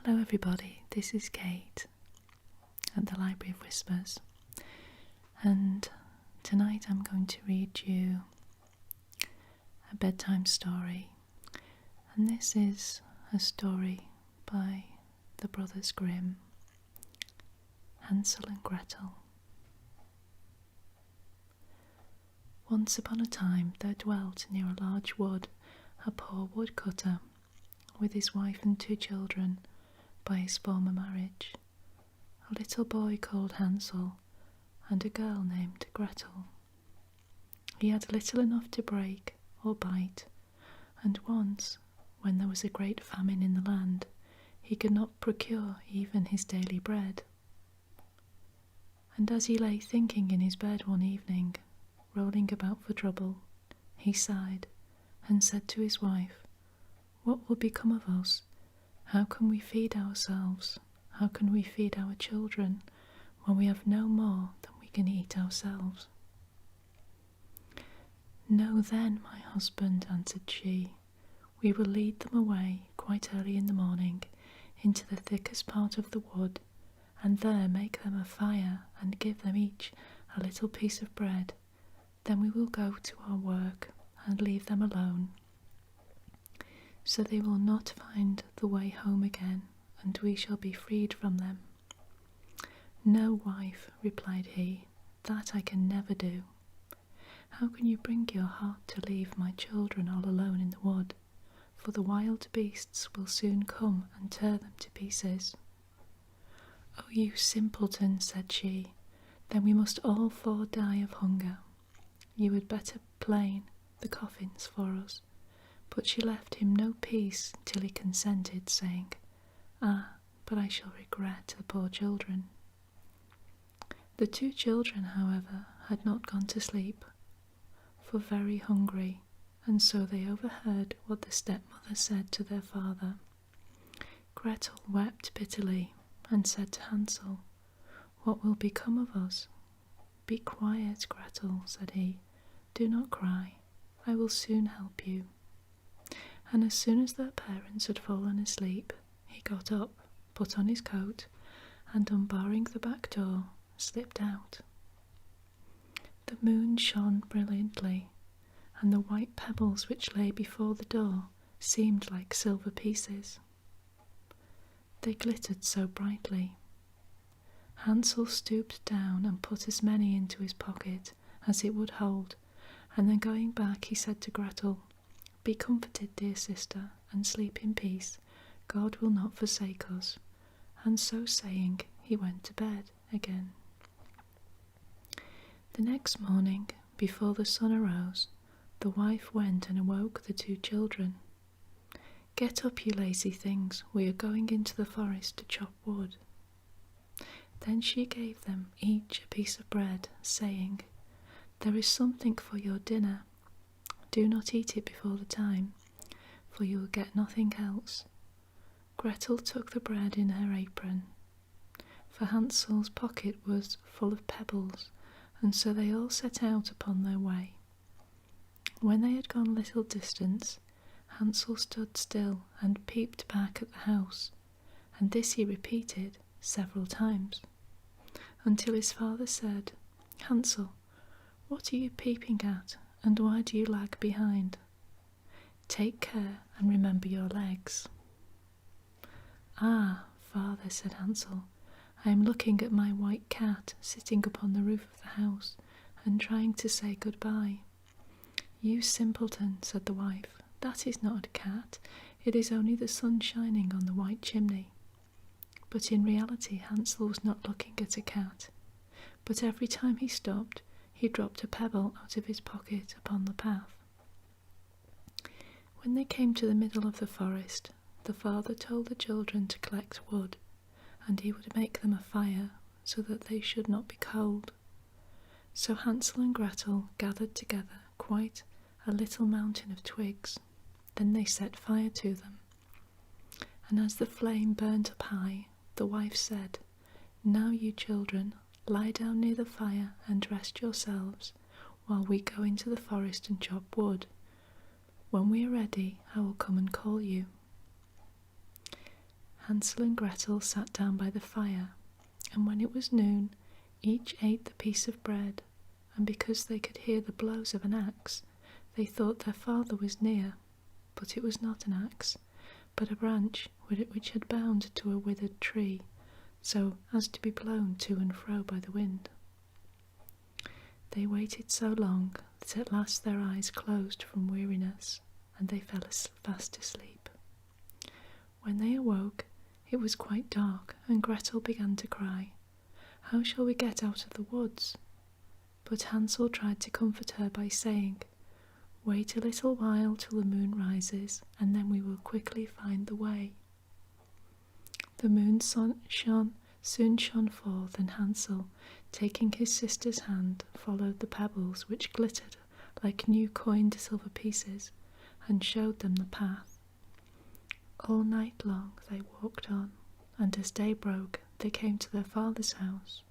Hello everybody, this is Kate at the Library of Whispers, and tonight I'm going to read you a bedtime story, and this is a story by the Brothers Grimm, Hansel and Gretel. Once upon a time there dwelt near a large wood a poor woodcutter with his wife and 2 children by his former marriage, a little boy called Hansel and a girl named Gretel. He had little enough to break or bite, and once, when there was a great famine in the land, he could not procure even his daily bread. And as he lay thinking in his bed one evening, rolling about for trouble, he sighed and said to his wife, "What will become of us? How can we feed ourselves? How can we feed our children when we have no more than we can eat ourselves?" "No then, my husband," answered she, "we will lead them away quite early in the morning into the thickest part of the wood, and there make them a fire and give them each a little piece of bread. Then we will go to our work and leave them alone. So they will not find the way home again, and we shall be freed from them." "No, wife," replied he, "that I can never do. How can you bring your heart to leave my children all alone in the wood? For the wild beasts will soon come and tear them to pieces." "Oh, you simpleton," said she, "then we must all 4 die of hunger. You had better plane the coffins for us." But she left him no peace till he consented, saying, "Ah, but I shall regret the poor children." The 2 children, however, had not gone to sleep, for very hungry, and so they overheard what the stepmother said to their father. Gretel wept bitterly and said to Hansel, "What will become of us?" "Be quiet, Gretel," said he. "Do not cry. I will soon help you." And as soon as their parents had fallen asleep, he got up, put on his coat, and unbarring the back door, slipped out. The moon shone brilliantly, and the white pebbles which lay before the door seemed like silver pieces. They glittered so brightly. Hansel stooped down and put as many into his pocket as it would hold, and then going back he said to Gretel, "Be comforted, dear sister, and sleep in peace. God will not forsake us." And so saying, he went to bed again. The next morning, before the sun arose, the wife went and awoke the 2 children. "Get up, you lazy things, we are going into the forest to chop wood." Then she gave them each a piece of bread, saying, "There is something for your dinner. Do not eat it before the time, for you will get nothing else." Gretel took the bread in her apron, for Hansel's pocket was full of pebbles, and so they all set out upon their way. When they had gone a little distance, Hansel stood still and peeped back at the house, and this he repeated several times, until his father said, "Hansel, what are you peeping at, and why do you lag behind? Take care and remember your legs." "Ah, father," said Hansel, "I am looking at my white cat sitting upon the roof of the house and trying to say goodbye." "You simpleton," said the wife, "that is not a cat, it is only the sun shining on the white chimney." But in reality Hansel was not looking at a cat, but every time he stopped, he dropped a pebble out of his pocket upon the path. When they came to the middle of the forest, the father told the children to collect wood, and he would make them a fire so that they should not be cold. So Hansel and Gretel gathered together quite a little mountain of twigs. Then they set fire to them, and as the flame burnt up high, the wife said, "Now you children, lie down near the fire and rest yourselves, while we go into the forest and chop wood. When we are ready, I will come and call you." Hansel and Gretel sat down by the fire, and when it was noon, each ate the piece of bread, and because they could hear the blows of an axe, they thought their father was near. But it was not an axe, but a branch which had bound to a withered tree, so as to be blown to and fro by the wind. They waited so long that at last their eyes closed from weariness, and they fell fast asleep. When they awoke, it was quite dark, and Gretel began to cry, "How shall we get out of the woods?" But Hansel tried to comfort her by saying, "Wait a little while till the moon rises, and then we will quickly find the way." The moon soon shone forth, and Hansel, taking his sister's hand, followed the pebbles which glittered like new coined silver pieces, and showed them the path. All night long they walked on, and as day broke they came to their father's house.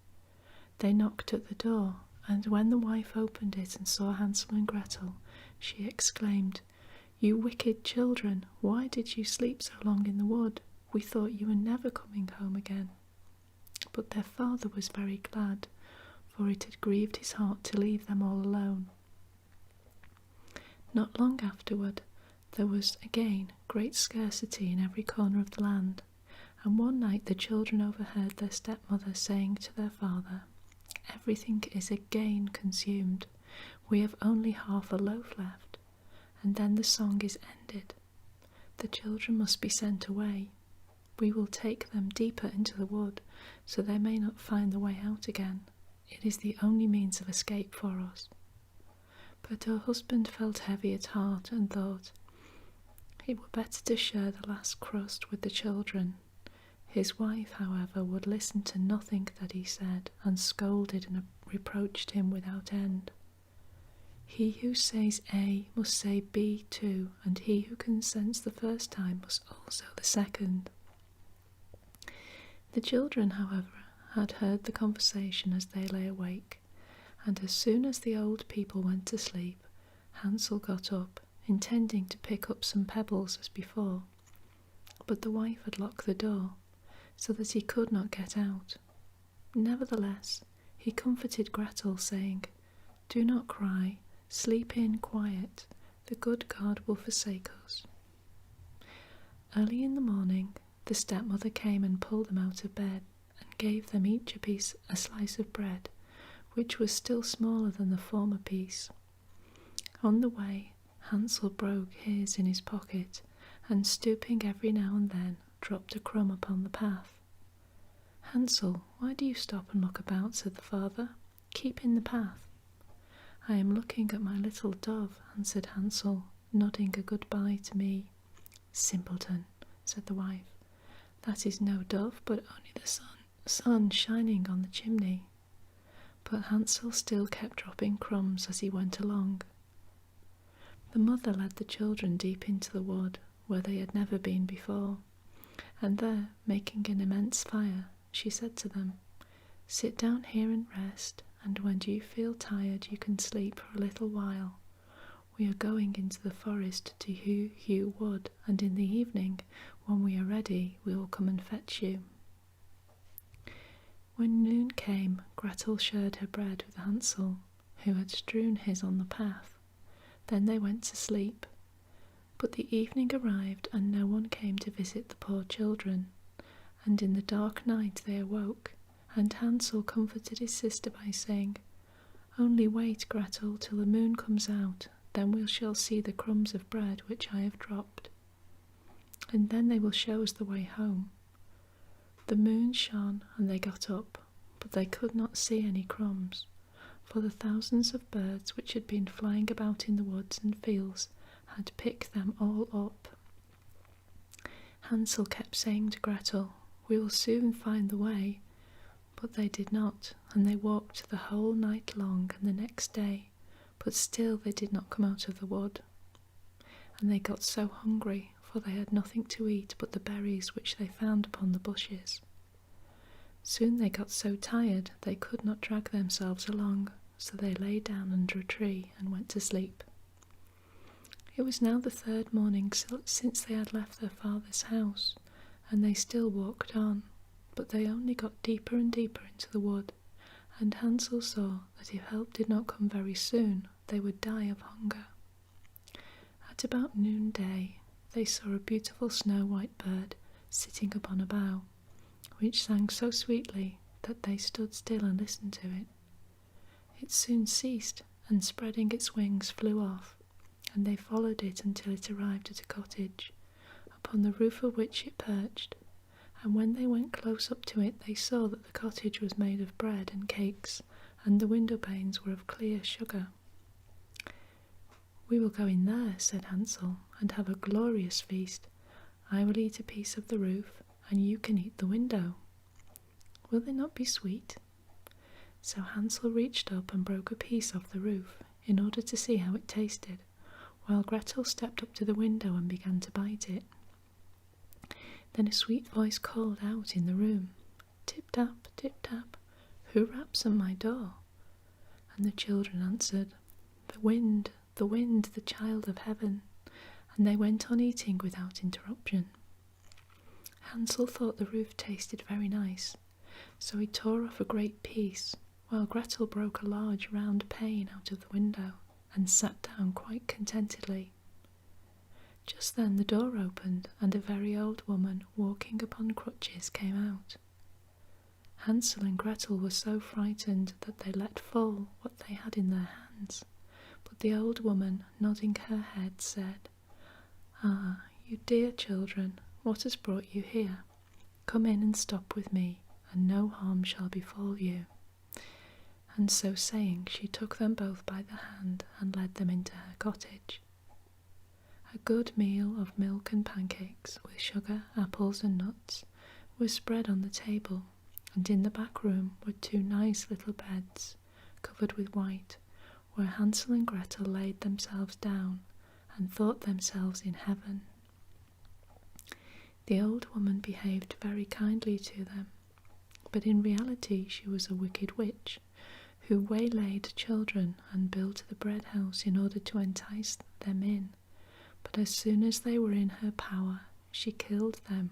They knocked at the door, and when the wife opened it and saw Hansel and Gretel, she exclaimed, "You wicked children, why did you sleep so long in the wood? We thought you were never coming home again." But their father was very glad, for it had grieved his heart to leave them all alone. Not long afterward, there was again great scarcity in every corner of the land, and one night the children overheard their stepmother saying to their father, "Everything is again consumed. We have only half a loaf left, and then the song is ended. The children must be sent away. We will take them deeper into the wood, so they may not find the way out again. It is the only means of escape for us." But her husband felt heavy at heart and thought, it were better to share the last crust with the children. His wife, however, would listen to nothing that he said, and scolded and reproached him without end. He who says A must say B too, and he who consents the first time must also the second. The children, however, had heard the conversation as they lay awake, and as soon as the old people went to sleep, Hansel got up, intending to pick up some pebbles as before, but the wife had locked the door, so that he could not get out. Nevertheless, he comforted Gretel, saying, "Do not cry, sleep in quiet, the good God will forsake us." Early in the morning, the stepmother came and pulled them out of bed, and gave them each a slice of bread, which was still smaller than the former piece. On the way, Hansel broke his in his pocket, and stooping every now and then, dropped a crumb upon the path. "Hansel, why do you stop and look about?" said the father. "Keep in the path." "I am looking at my little dove," answered Hansel, nodding a good-bye to me. "Simpleton," said the wife. "That is no dove, but only the sun shining on the chimney." But Hansel still kept dropping crumbs as he went along. The mother led the children deep into the wood, where they had never been before, and there, making an immense fire, she said to them, "Sit down here and rest, and when you feel tired you can sleep for a little while. We are going into the forest to hew wood, and in the evening, when we are ready, we will come and fetch you." When noon came, Gretel shared her bread with Hansel, who had strewn his on the path. Then they went to sleep. But the evening arrived, and no one came to visit the poor children, and in the dark night they awoke, and Hansel comforted his sister by saying, "Only wait, Gretel, till the moon comes out, then we shall see the crumbs of bread which I have dropped, and then they will show us the way home." The moon shone, and they got up, but they could not see any crumbs, for the thousands of birds which had been flying about in the woods and fields had picked them all up. Hansel kept saying to Gretel, "We will soon find the way," but they did not, and they walked the whole night long and the next day, but still they did not come out of the wood. And they got so hungry, for they had nothing to eat but the berries which they found upon the bushes. Soon they got so tired they could not drag themselves along, so they lay down under a tree and went to sleep. It was now the third morning since they had left their father's house, and they still walked on, but they only got deeper and deeper into the wood, and Hansel saw that if help did not come very soon, they would die of hunger. At about noonday, they saw a beautiful snow-white bird sitting upon a bough, which sang so sweetly that they stood still and listened to it. It soon ceased, and spreading its wings flew off, and they followed it until it arrived at a cottage, upon the roof of which it perched, and when they went close up to it they saw that the cottage was made of bread and cakes, and the window panes were of clear sugar. "We will go in there," said Hansel, "and have a glorious feast. I will eat a piece of the roof, and you can eat the window. Will they not be sweet?" So Hansel reached up and broke a piece off the roof, in order to see how it tasted, while Gretel stepped up to the window and began to bite it. Then a sweet voice called out in the room, "Tip-tap, tip-tap, who raps on my door?" And the children answered, "The wind, the wind, the child of heaven," and they went on eating without interruption. Hansel thought the roof tasted very nice, so he tore off a great piece, while Gretel broke a large round pane out of the window, and sat down quite contentedly. Just then the door opened, and a very old woman walking upon crutches came out. Hansel and Gretel were so frightened that they let fall what they had in their hands, but the old woman, nodding her head, said, "Ah, you dear children, what has brought you here? Come in and stop with me, and no harm shall befall you." And so saying, she took them both by the hand and led them into her cottage. A good meal of milk and pancakes, with sugar, apples and nuts, was spread on the table, and in the back room were 2 nice little beds, covered with white, where Hansel and Gretel laid themselves down and thought themselves in heaven. The old woman behaved very kindly to them, but in reality she was a wicked witch, who waylaid children and built the bread house in order to entice them in. But as soon as they were in her power, she killed them,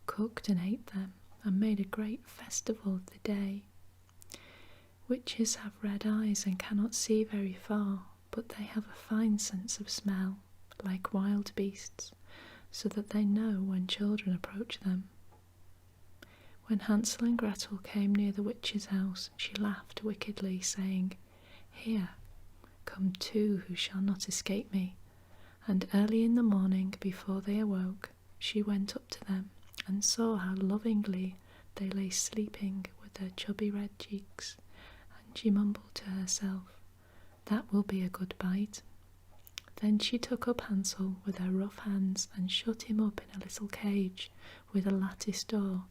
cooked and ate them, and made a great festival of the day. Witches have red eyes and cannot see very far, but they have a fine sense of smell, like wild beasts, so that they know when children approach them. When Hansel and Gretel came near the witch's house, she laughed wickedly, saying, "Here, come 2 who shall not escape me." And early in the morning, before they awoke, she went up to them and saw how lovingly they lay sleeping with their chubby red cheeks, and she mumbled to herself, "That will be a good bite." Then she took up Hansel with her rough hands and shut him up in a little cage with a lattice door,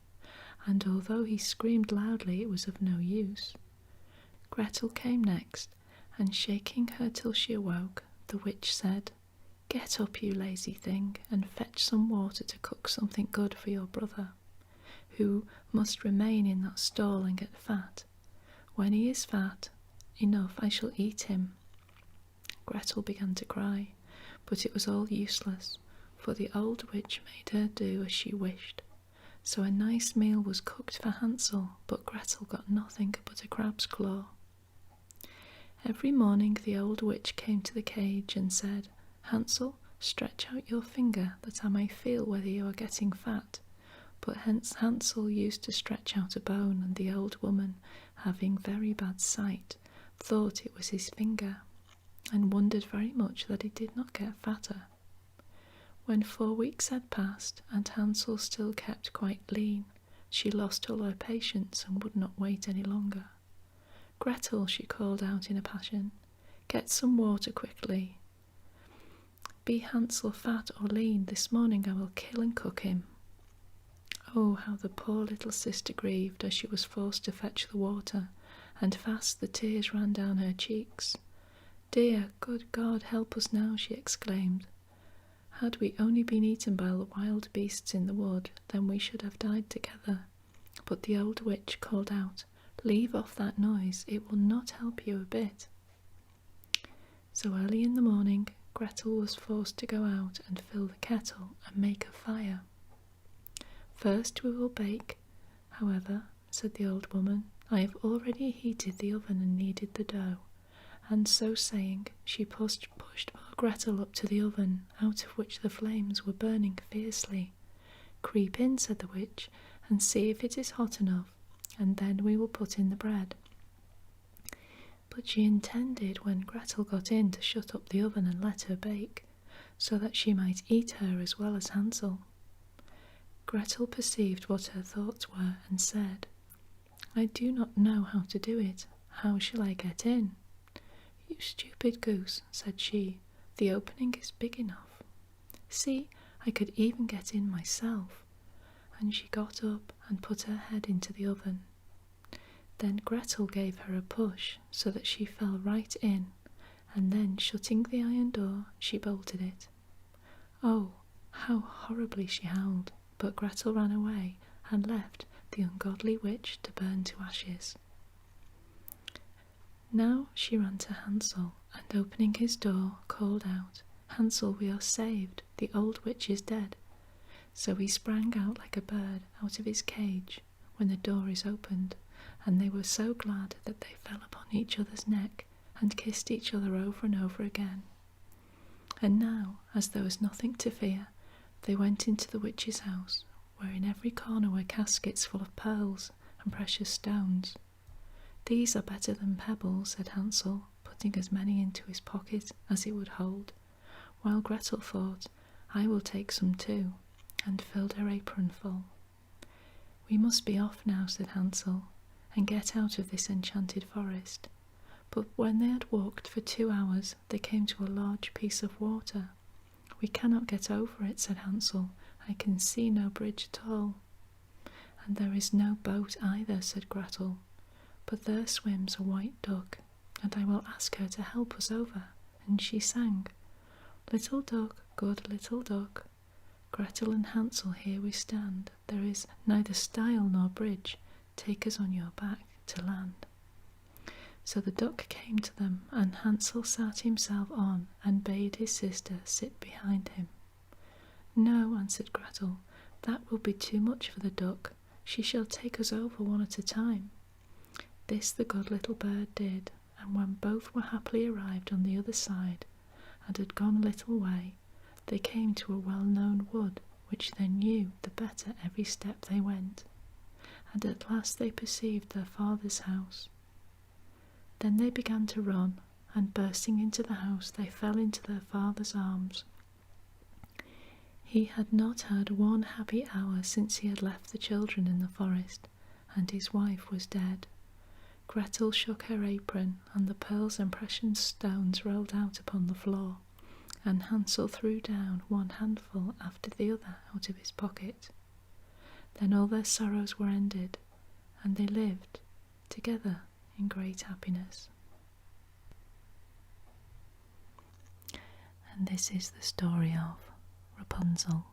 and although he screamed loudly, it was of no use. Gretel came next, and shaking her till she awoke, the witch said, "Get up, you lazy thing, and fetch some water to cook something good for your brother, who must remain in that stall and get fat. When he is fat enough, I shall eat him." Gretel began to cry, but it was all useless, for the old witch made her do as she wished. So a nice meal was cooked for Hansel, but Gretel got nothing but a crab's claw. Every morning the old witch came to the cage and said, "Hansel, stretch out your finger that I may feel whether you are getting fat." But hence Hansel used to stretch out a bone, and the old woman, having very bad sight, thought it was his finger, and wondered very much that he did not get fatter. When 4 weeks had passed, and Hansel still kept quite lean, she lost all her patience and would not wait any longer. "Gretel," she called out in a passion, "get some water quickly. Be Hansel fat or lean, this morning I will kill and cook him." Oh, how the poor little sister grieved as she was forced to fetch the water, and fast the tears ran down her cheeks. "Dear, good God, help us now," she exclaimed. "Had we only been eaten by the wild beasts in the wood, then we should have died together." But the old witch called out, "Leave off that noise, it will not help you a bit." So early in the morning, Gretel was forced to go out and fill the kettle and make a fire. First we will bake. However, said the old woman, I have already heated the oven and kneaded the dough. And so saying, she pushed poor Gretel up to the oven, out of which the flames were burning fiercely. Creep in, said the witch, and see if it is hot enough, and then we will put in the bread. But she intended when Gretel got in to shut up the oven and let her bake, so that she might eat her as well as Hansel. Gretel perceived what her thoughts were and said, I do not know how to do it. How shall I get in? You stupid goose, said she, the opening is big enough. See, I could even get in myself. And she got up and put her head into the oven. Then Gretel gave her a push so that she fell right in, and then shutting the iron door, she bolted it. Oh, how horribly she howled, but Gretel ran away and left the ungodly witch to burn to ashes. Now she ran to Hansel, and opening his door, called out, Hansel, we are saved, the old witch is dead. So he sprang out like a bird out of his cage when the door is opened, and they were so glad that they fell upon each other's neck and kissed each other over and over again. And now, as there was nothing to fear, they went into the witch's house, where in every corner were caskets full of pearls and precious stones. These are better than pebbles, said Hansel, putting as many into his pocket as it would hold, while Gretel thought, I will take some too, and filled her apron full. We must be off now, said Hansel, and get out of this enchanted forest. But when they had walked for 2 hours, they came to a large piece of water. We cannot get over it, said Hansel. I can see no bridge at all. And there is no boat either, said Gretel. But there swims a white duck, and I will ask her to help us over. And she sang, Little duck, good little duck, Gretel and Hansel, here we stand. There is neither stile nor bridge. Take us on your back to land. So the duck came to them, and Hansel sat himself on and bade his sister sit behind him. No, answered Gretel, that will be too much for the duck. She shall take us over one at a time. This the good little bird did, and when both were happily arrived on the other side, and had gone a little way, they came to a well-known wood, which they knew the better every step they went, and at last they perceived their father's house. Then they began to run, and bursting into the house, they fell into their father's arms. He had not had 1 happy hour since he had left the children in the forest, and his wife was dead. Gretel shook her apron, and the pearls and precious stones rolled out upon the floor, and Hansel threw down 1 handful after the other out of his pocket. Then all their sorrows were ended, and they lived together in great happiness. And this is the story of Rapunzel.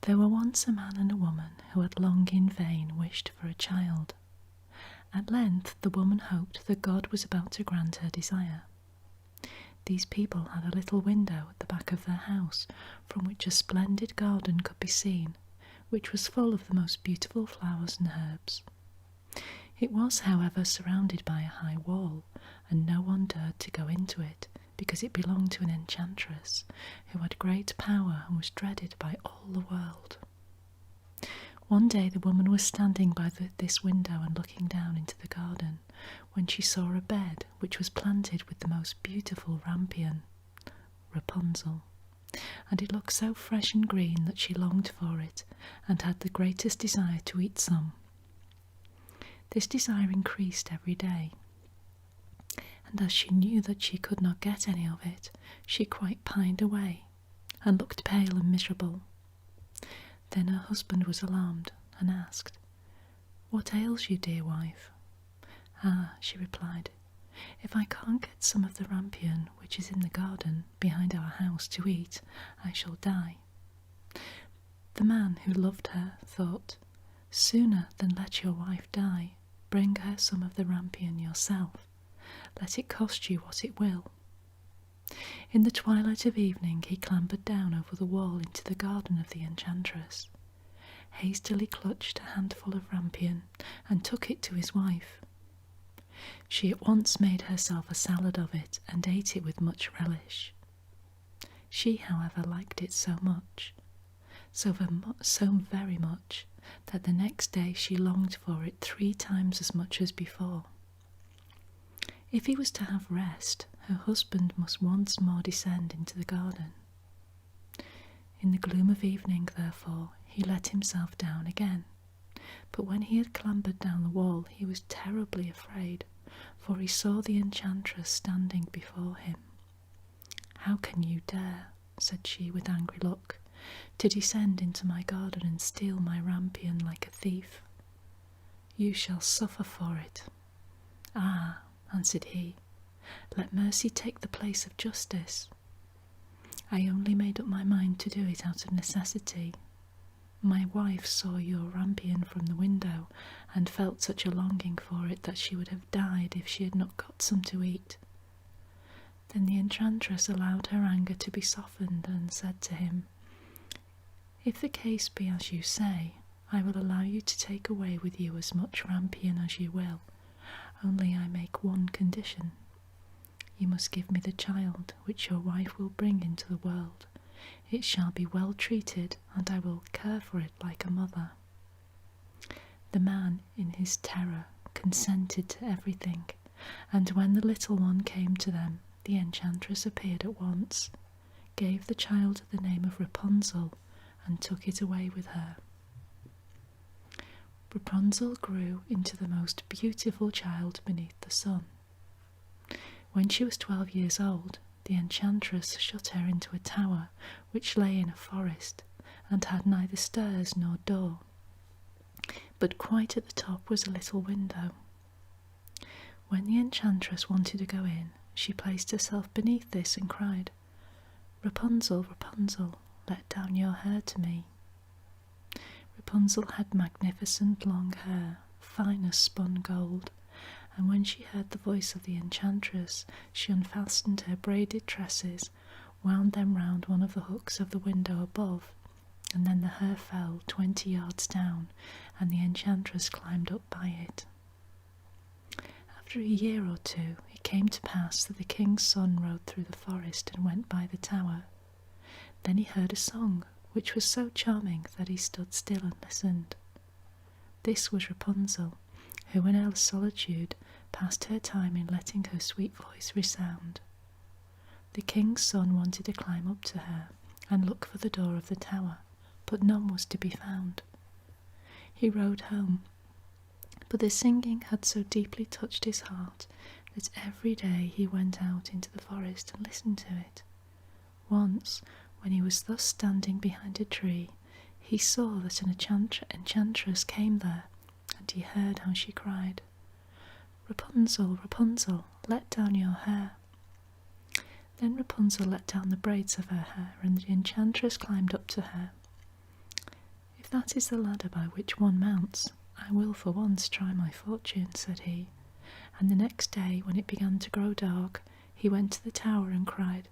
There were once a man and a woman who had long in vain wished for a child. At length the woman hoped that God was about to grant her desire. These people had a little window at the back of their house, from which a splendid garden could be seen, which was full of the most beautiful flowers and herbs. It was, however, surrounded by a high wall, and no one dared to go into it, because it belonged to an enchantress, who had great power and was dreaded by all the world. One day the woman was standing by this window and looking down into the garden, when she saw a bed which was planted with the most beautiful rampion, Rapunzel, and it looked so fresh and green that she longed for it, and had the greatest desire to eat some. This desire increased every day, and as she knew that she could not get any of it, she quite pined away, and looked pale and miserable. Then her husband was alarmed, and asked, "What ails you, dear wife?" "Ah," she replied, "if I can't get some of the rampion which is in the garden behind our house to eat, I shall die." The man, who loved her, thought, "Sooner than let your wife die, bring her some of the rampion yourself. Let it cost you what it will." In the twilight of evening he clambered down over the wall into the garden of the enchantress, hastily clutched a handful of rampion, and took it to his wife. She at once made herself a salad of it and ate it with much relish. She, however, liked it so very much, that the next day she longed for it 3 times as much as before. If he was to have rest, her husband must once more descend into the garden. In the gloom of evening, therefore, he let himself down again, but when he had clambered down the wall he was terribly afraid, for he saw the enchantress standing before him. "How can you dare," said she with angry look, "to descend into my garden and steal my rampion like a thief? You shall suffer for it." "Ah," answered he, "let mercy take the place of justice. I only made up my mind to do it out of necessity. My wife saw your rampion from the window, and felt such a longing for it that she would have died if she had not got some to eat." Then the enchantress allowed her anger to be softened, and said to him, "If the case be as you say, I will allow you to take away with you as much rampion as you will, only I make one condition. You must give me the child which your wife will bring into the world. It shall be well treated, and I will care for it like a mother." The man, in his terror, consented to everything, and when the little one came to them, the enchantress appeared at once, gave the child the name of Rapunzel, and took it away with her. Rapunzel grew into the most beautiful child beneath the sun. When she was 12 years old, the enchantress shut her into a tower which lay in a forest, and had neither stairs nor door, but quite at the top was a little window. When the enchantress wanted to go in, she placed herself beneath this and cried, "Rapunzel, Rapunzel, let down your hair to me." Rapunzel had magnificent long hair, fine as spun gold, and when she heard the voice of the enchantress, she unfastened her braided tresses, wound them round one of the hooks of the window above, and then the hair fell 20 yards down, and the enchantress climbed up by it. After a year or 2, it came to pass that the king's son rode through the forest and went by the tower. Then he heard a song, which was so charming that he stood still and listened. This was Rapunzel, who in her solitude passed her time in letting her sweet voice resound. The king's son wanted to climb up to her and look for the door of the tower, but none was to be found. He rode home, but the singing had so deeply touched his heart that every day he went out into the forest and listened to it. Once, when he was thus standing behind a tree, he saw that an enchantress came there, and he heard how she cried, "Rapunzel, Rapunzel, let down your hair." Then Rapunzel let down the braids of her hair, and the enchantress climbed up to her. "If that is the ladder by which one mounts, I will for once try my fortune," said he, and the next day, when it began to grow dark, he went to the tower and cried,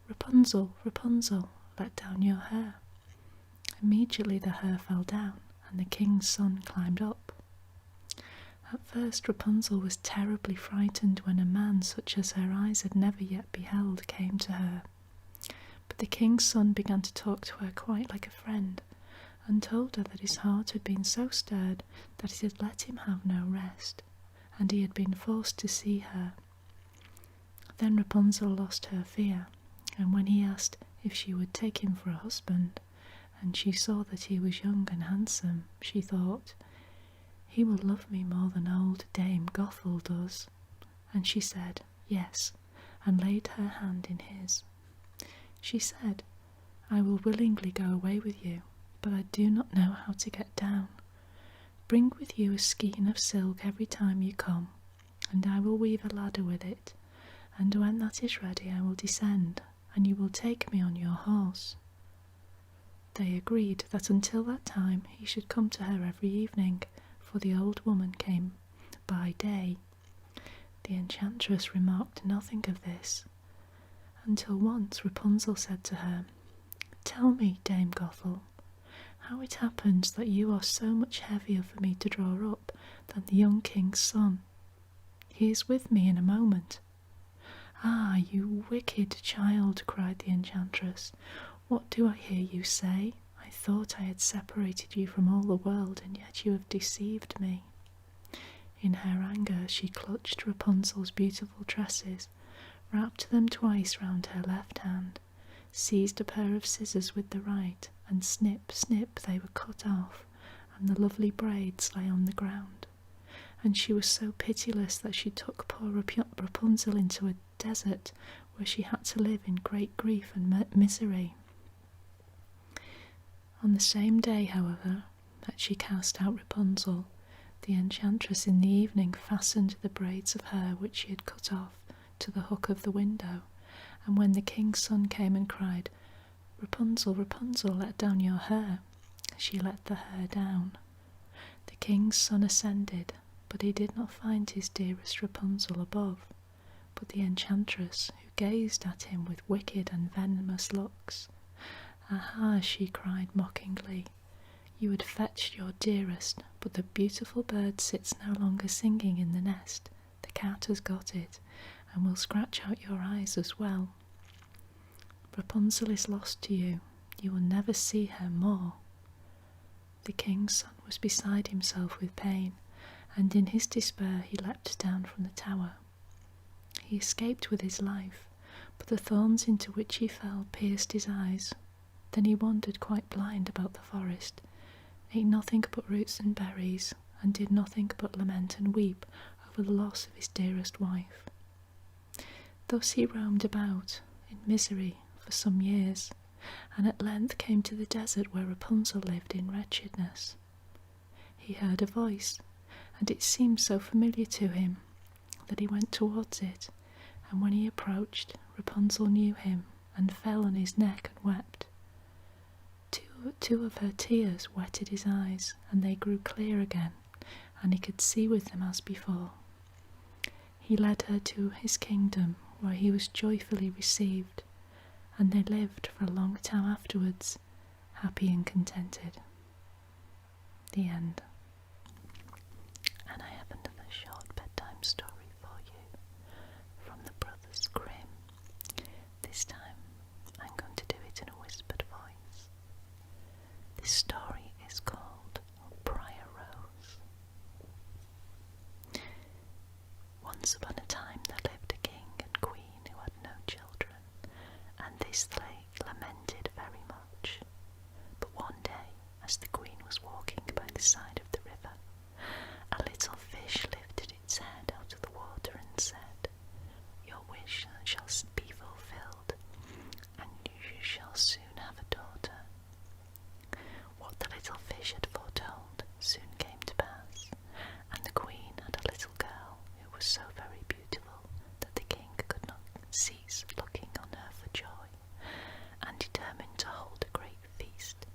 "Rapunzel, Rapunzel, let down your hair." Immediately the hair fell down, and the king's son climbed up. At first Rapunzel was terribly frightened when a man such as her eyes had never yet beheld came to her, but the king's son began to talk to her quite like a friend, and told her that his heart had been so stirred that it had let him have no rest, and he had been forced to see her. Then Rapunzel lost her fear, and when he asked if she would take him for a husband, and she saw that he was young and handsome, she thought, "He will love me more than old Dame Gothel does," and she said, "Yes," and laid her hand in his. She said, "I will willingly go away with you, but I do not know how to get down. Bring with you a skein of silk every time you come, and I will weave a ladder with it, and when that is ready I will descend, and you will take me on your horse." They agreed that until that time he should come to her every evening, for the old woman came by day. The enchantress remarked nothing of this, until once Rapunzel said to her, "Tell me, Dame Gothel, how it happens that you are so much heavier for me to draw up than the young king's son. He is with me in a moment." "Ah, you wicked child," cried the enchantress, "what do I hear you say? I thought I had separated you from all the world, and yet you have deceived me." In her anger she clutched Rapunzel's beautiful tresses, wrapped them twice round her left hand, seized a pair of scissors with the right, and snip, snip they were cut off, and the lovely braids lay on the ground. And she was so pitiless that she took poor Rapunzel into a desert, where she had to live in great grief and misery. On the same day, however, that she cast out Rapunzel, the enchantress in the evening fastened the braids of hair which she had cut off to the hook of the window, and when the king's son came and cried, "Rapunzel, Rapunzel, let down your hair," she let the hair down. The king's son ascended, but he did not find his dearest Rapunzel above, but the enchantress, who gazed at him with wicked and venomous looks. "Aha," she cried mockingly, "you had fetched your dearest, but the beautiful bird sits no longer singing in the nest. The cat has got it, and will scratch out your eyes as well. Rapunzel is lost to you. You will never see her more." The king's son was beside himself with pain, and in his despair he leapt down from the tower. He escaped with his life, but the thorns into which he fell pierced his eyes. Then he wandered quite blind about the forest, ate nothing but roots and berries, and did nothing but lament and weep over the loss of his dearest wife. Thus he roamed about, in misery, for some years, and at length came to the desert where Rapunzel lived in wretchedness. He heard a voice, and it seemed so familiar to him that he went towards it, and when he approached, Rapunzel knew him, and fell on his neck and wept. Two of her tears wetted his eyes, and they grew clear again, and he could see with them as before. He led her to his kingdom, where he was joyfully received, and they lived for a long time afterwards, happy and contented. The end. And I have another short bedtime story for you from the Brothers Grimm. This time I'm going to do it in a whispered voice. This story is called Briar Rose. Once upon a time there lived a king and queen who had no children, and this they lamented very much. But one day, as the queen was walking by the side of the river, a little fish lifted its head out of the water and said, "Your wish shall be fulfilled, and you shall soon have a daughter." What the little fish had foretold soon came to pass, and the queen had a little girl who was so very beautiful that the king could not cease looking on her for joy, and determined to hold a great feast.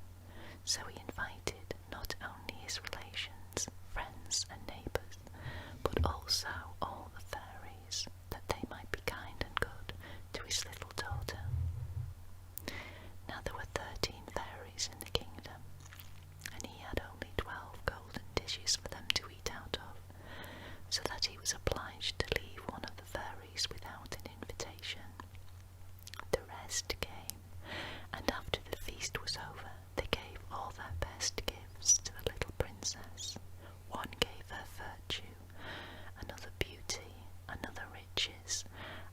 So he invited not only his relations, friends and neighbours, but also all the fairies, that they might be kind and good to his little daughter. Now there were 13 fairies in the kingdom, and he had only 12 golden dishes for them to eat out of, so that he was obliged to leave one of the fairies without an invitation. The rest came, and after the feast was over, they gave all their best gifts to the little princess. One gave her virtue, another beauty, another riches,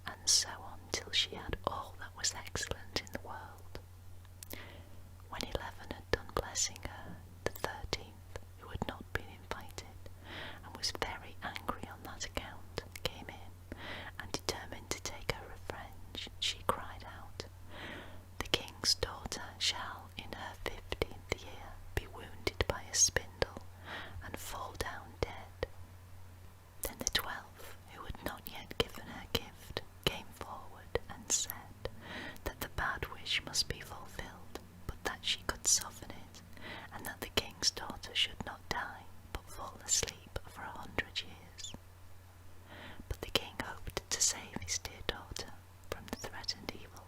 and so on till she had all that was excellent in the world. When 11 had done blessing her, the 13th, who had not been invited, and was very angry on that account, came in, and determined to take her revenge, she cried out, "The king's daughter shall, in her 15th year, be wounded by a spindle, and fall down dead." Then the 12, who had not yet given her gift, came forward and said that the bad wish must be fulfilled, but that she could soften it, and that the king's daughter should not die, but fall asleep for 100 years. But the king hoped to save his dear daughter from the threatened evil,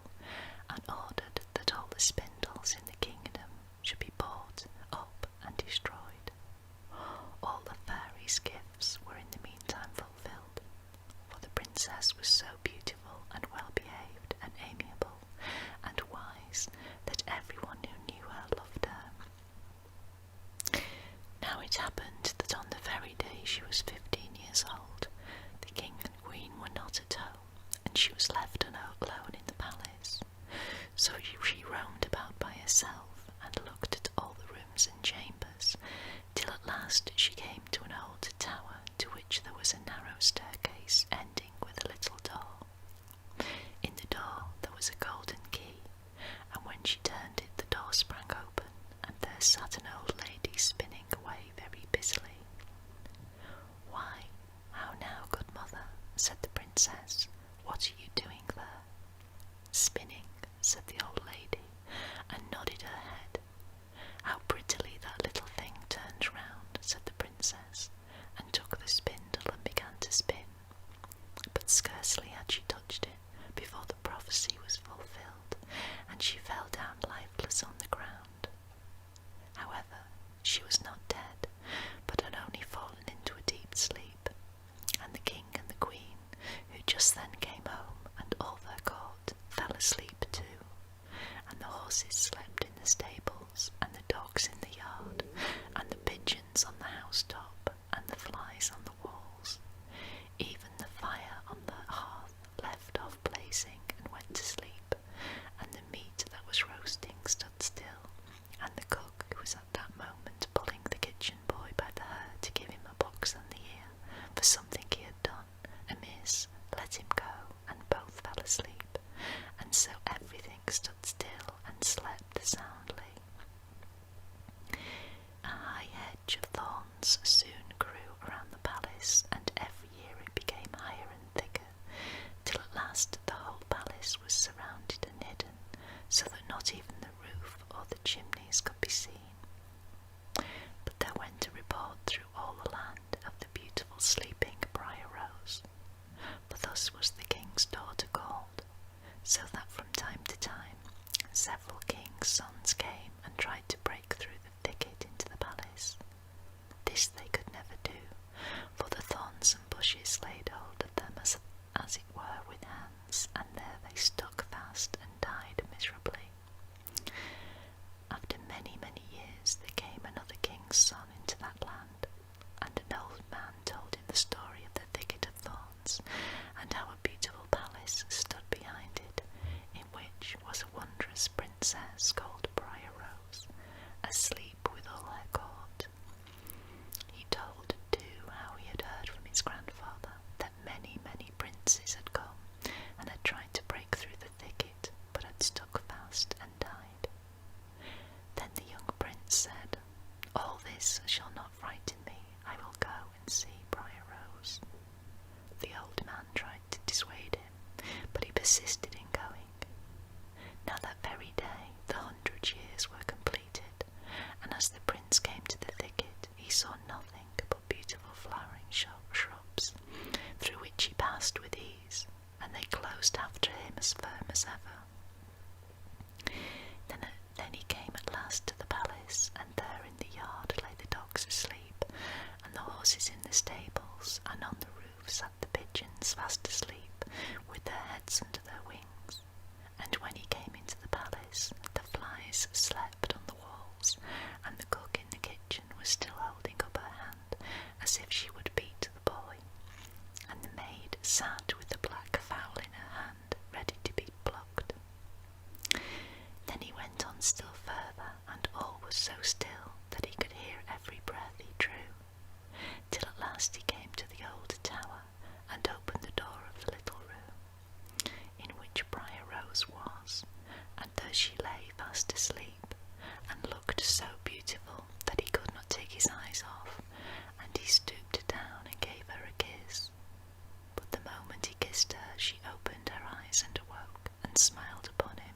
castles in the kingdom should be bought up and destroyed. All the fairies' gifts were in the meantime fulfilled, for the princess was so beautiful and well-behaved and amiable and wise that everyone who knew her loved her. Now it happened that on the very day she was 15 years old, the king and queen were not at home, and she was left alone in the palace. So she roamed about by herself and looked at all the rooms and chambers, till at last she came to an old tower to which there was a narrow staircase ending with a little door. In the door there was a golden key, and when she turned it the door sprang open, and there sat an old lady spinning away very busily. "Why, how now, good mother?" said the princess. "What are you doing there?" "Spinning," said the old lady, and nodded her head. "How prettily that little thing turns round," said the princess, and took the spindle and began to spin. But scarcely had she touched it before the prophecy was fulfilled, and she fell down lifeless on the ground. However, she was not dead, but had only fallen into a deep sleep, and the king and the queen, who just then came home, and all their court, fell asleep too, and the horses slept in the stables, and the dogs in the yard, and the pigeons on the housetop, and the flies on the walls. Even the fire on the hearth left off blazing and went to sleep, and the meat that was roasting stood still, and the cook, who was at that moment pulling the kitchen boy by the hair to give him a box on the ear for something he had done amiss, let him go, and both fell asleep, and so everything stood still and slept soundly. A high hedge of thorns soon grew around the palace, and every year it became higher and thicker, till at last the whole palace was surrounded and hidden, so that not even the roof or the chimneys could be seen. But there went a report through all the land of the beautiful sleeping Briar Rose, for thus was the king's daughter called, so that from time to time several kings' sons came and tried to break through the thicket into the palace. This they could never do, for the thorns and bushes laid hold of them as it were with hands, and there they stuck fast and died miserably. After many, many years there came another king's son into that land, and an old man told him the story of the thicket of thorns, and how a beautiful palace stood behind it, in which was a wondrous princess called Briar Rose, asleep with all her court. He told, too, how he had heard from his grandfather that many, many princes had come and had tried to break through the thicket, but had stuck fast and died. Then the young prince said, "All this shall not frighten me. I will go and see Briar Rose." The old man tried to dissuade him, but he persisted in going. Now that very day the 100 years were completed, and as the prince came to the thicket he saw nothing but beautiful flowering shrubs, through which he passed with ease, and they closed after him as firm as ever. Then he came at last to the palace, and there in the yard lay the dogs asleep, and the horses in the stables, and on the roof sat the pigeons fast asleep, with their heads under their wings. And when he came into the palace, the flies slept on the walls, and the cook in the kitchen was still holding up her hand, as if she would beat the boy, and the maid sat with the black fowl in her hand, ready to be plucked. Then he went on still further, and all was so still that he could hear every breath he drew, till at last he came to the old tower, and opened the door of the little room in which Briar Rose was, and there she lay fast asleep, and looked so beautiful that he could not take his eyes off, and he stooped down and gave her a kiss. But the moment he kissed her, she opened her eyes and awoke, and smiled upon him.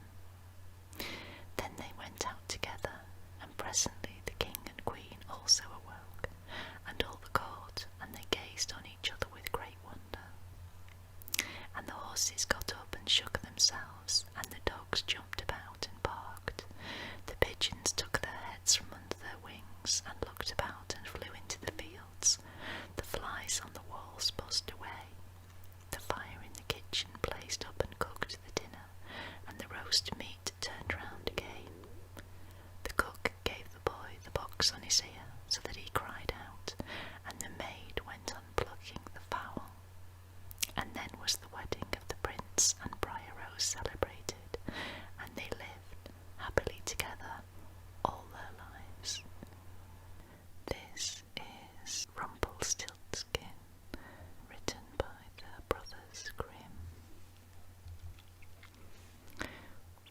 Then they went out together, and presently the king and queen also awoke, and all the court, and they gazed on each other with great wonder. And the horses got up and shook themselves, and the dogs jumped about and barked. wax on his ear, so that he cried out, and the maid went on plucking the fowl. And then was the wedding of the prince and Briar celebrated, and they lived happily together all their lives. This is Rumpelstiltskin, written by the Brothers Grimm.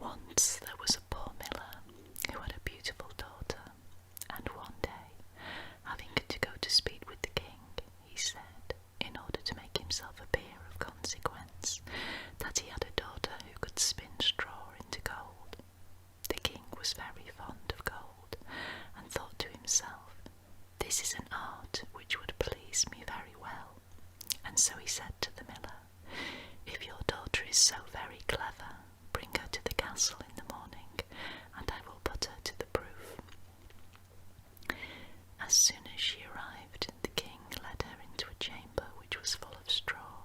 Once there was a poor miller who had a beautiful daughter, and one day, having to go to speak with the king, he said, in order to make himself appear of consequence, that he had a daughter who could spin straw into gold. The king was very fond of gold, and thought to himself, "This is an art which would please me very well." And so he said to the miller, "If your daughter is so very clever, bring her to the castle in the morning, and I will put her to the proof." As soon as she arrived, the king led her into a chamber which was full of straw,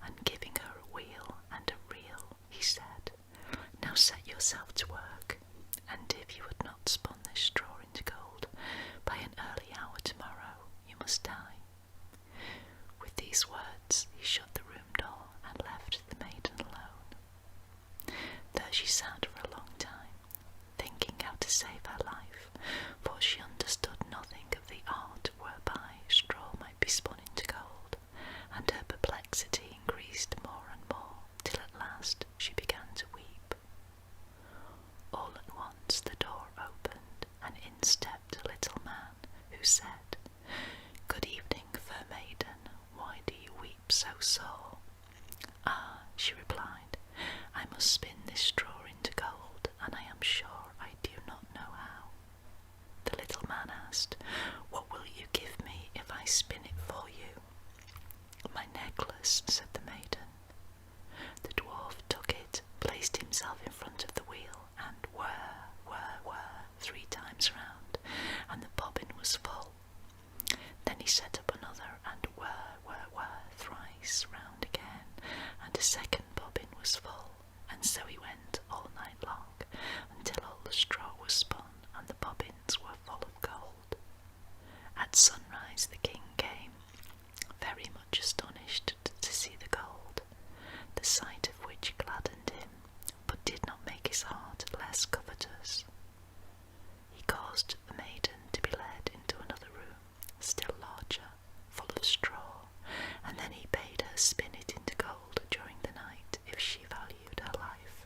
and giving her a wheel and a reel, he said, "Now set yourself to work, and if you had not spun this straw into gold by an early hour tomorrow, you must die." With these words he shut the room door and left the maiden alone. There she sat for a long time, thinking how to save her life, for she understood nothing of the art whereby straw might be spun into gold, and her perplexity increased more and more, till at last she began to weep. All at once the door opened, and in stepped a little man, who said, "Good evening, fair maiden, why do you weep so sore?" "Ah," she replied, "I must spin this straw into gold, and I am sure I do not know how." The little man asked, "What will you give me if I spin it for you?" "My necklace," said the maiden. The dwarf took it, placed himself in front of the wheel, and whir, whir, whir, 3 times round, and the bobbin was full. Then he set up another, and whir, whir, whir, thrice round again, and a second bobbin was full, and so he went all night long, until all the straw was spun, and the bobbins were full of gold. At sunrise the king came, very much astonished to see the gold, the sight of which gladdened him, but did not make his heart less covetous. He caused the maiden to be led into another room, still larger, full of straw, and then he bade her spin it into gold during the night if she valued her life.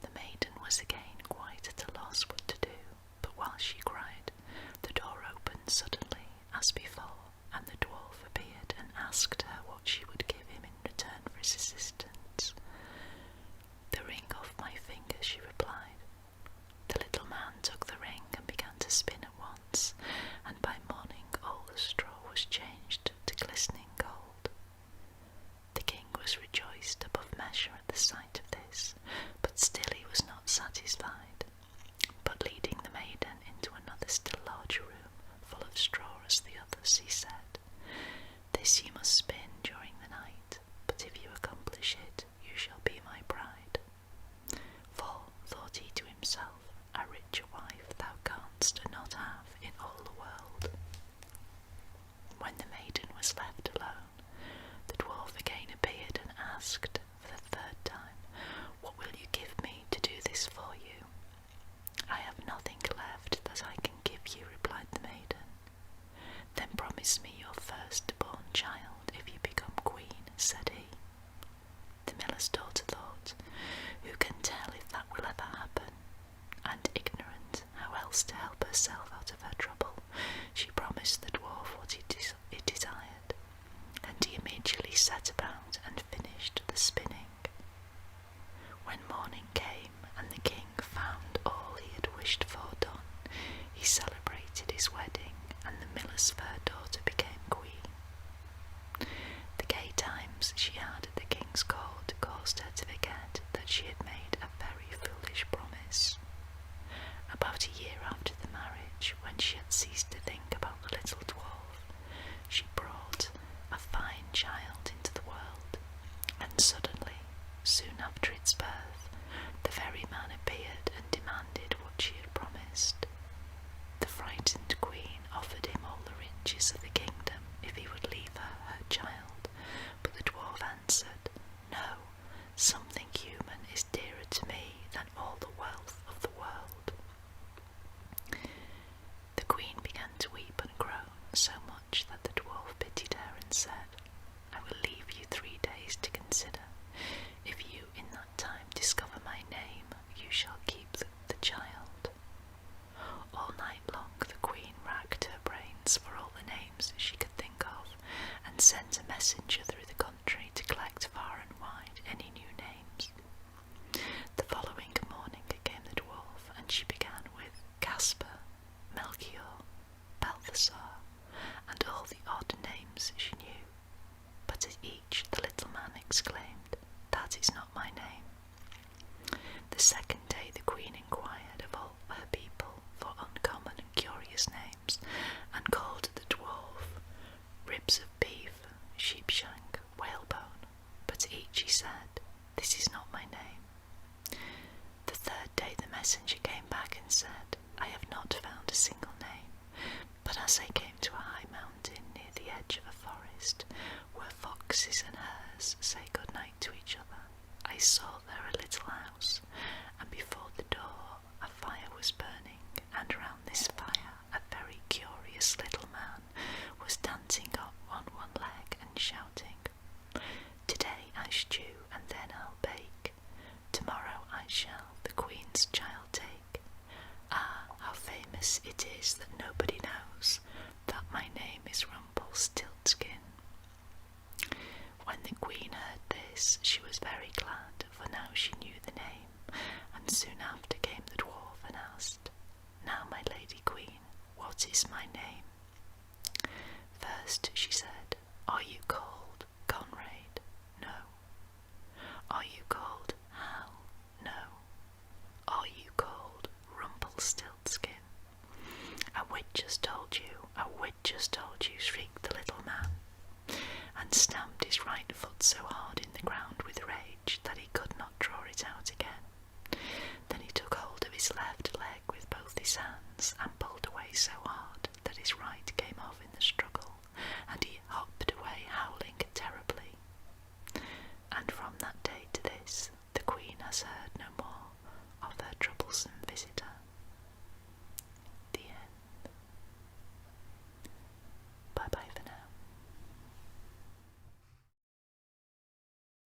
The maiden was again quite at a loss what to do, but while she cried, the door opened suddenly as before, and the dwarf appeared and asked her what she would give him in return for his assistance. "The ring off my finger," she replied. The little man took the ring and began to spin at once, and by morning all the straw was changed to glistening gold. The king was rejoiced above measure at the sight of this, but still he was not satisfied, but leading the maiden into another still larger room, full of straw as the others, he said, "This you must spin during the night, but if you accomplish it, you shall be my bride." For, thought he to himself, "a richer wife thou canst not have in all the world." When the maiden was left alone, the dwarf again appeared and asked for the 3rd time, "What will you give me to do this for you?" "I have nothing left that I can give you," replied the maiden. "Then promise me your first-born child if you become queen," said he. The miller's daughter thought, "Who can tell if that will ever happen?" And ignorant how else to help herself out of her trouble, she promised the dwarf what he desired, and he immediately set about and finished the spinning. When morning came and the king found all he had wished for done, he celebrated his wedding, and the miller's fair daughter became queen. The gay times she had at the king's court caused her to forget that she had made a very foolish promise. About a year after the marriage, when she had ceased to think about the little dwarf, she brought a fine child into the world. riches of the kingdom if he would leave her child. But the dwarf answered, "No, something human is dearer to me than all the wealth of the world." The queen began to weep and groan so much that the dwarf pitied her and said, "I will leave you 3 days to consider. If you in that time discover my name, you shall keep the child." All night long the queen racked her brains for all the names she could think of, and sent a messenger through the country to collect far and wide any new names. The following morning came the dwarf, and she began with Casper, Melchior, Balthasar, and all the odd names she knew. But at each the little man exclaimed, "That is not my name." The second day the queen inquired of all her people for uncommon and curious names, and called the dwarf Ribs of Beef, Sheepshank, Whalebone, but to each he said, "This is not my name." The third day the messenger came back and said, "I have not found a single name, but as I came to a high mountain near the edge of a forest, where foxes and hares say good night to each other, I saw there a little house, and before the door a fire was burning, and round this fire a very curious little man was dancing up on one leg and shouting, 'Today I stew and then I'll bake, tomorrow I shall the queen's child take. Ah, how famous it is that nobody knows that my name is Rumpelstiltskin.'" When the queen heard this, she was very glad, for now she knew the name, and soon after came the dwarf and asked, "Now, my lady queen, what is my name?" First she said, "Are you called Conrad?" "No." "Are you called Hal?" "No." "Are you called Rumpelstiltskin?" "A witch has told you, a witch has told you," shrieked the little man, and stamped his right foot so hard in the ground with rage that he could not draw it out again. Then he took hold of his left leg with both his hands and pulled away so hard that his right came off in the struggle, and he hopped away howling terribly. And from that day to this, the queen has heard